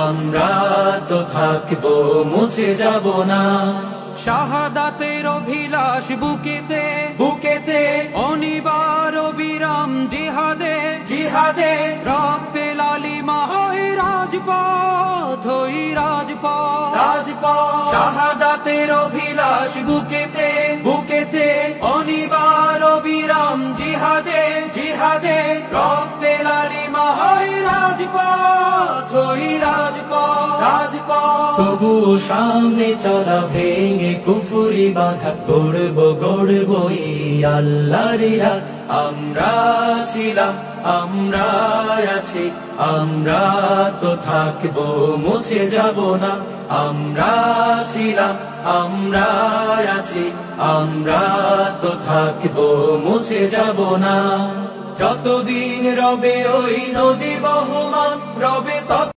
আমরা তো থাকবো, মুছে যাব না। শাহাদাতের অভিলাষ বুকেতে বুকেতে অনিবার অবিরাম জিহাদে জিহাদে রক্তে লালিমা হয় রাজপথ, ওই রাজপথ। রাজপথ শাহাদাতের অভিলাষ বুকেতে বুকেতে অনিবার অবিরাম জিহাদে জিহাদে রক্তে লালিমা হয় রাজপথ, ওই রাজপথ রাজপথ। তবুও সামনে চলা ভেঙে কুফরি বাঁধা গড়বো গড়বো এই আল্লাহর রাত। আমরা ছিলাম, আমরা আছি, আমরা তো থাকবো, মুছে যাব না। আমরা ছিলাম, আমরা আছি, আমরা তো থাকবো, মুছে যাব না। যতদিন রবে ওই নদী বহমান রবে তত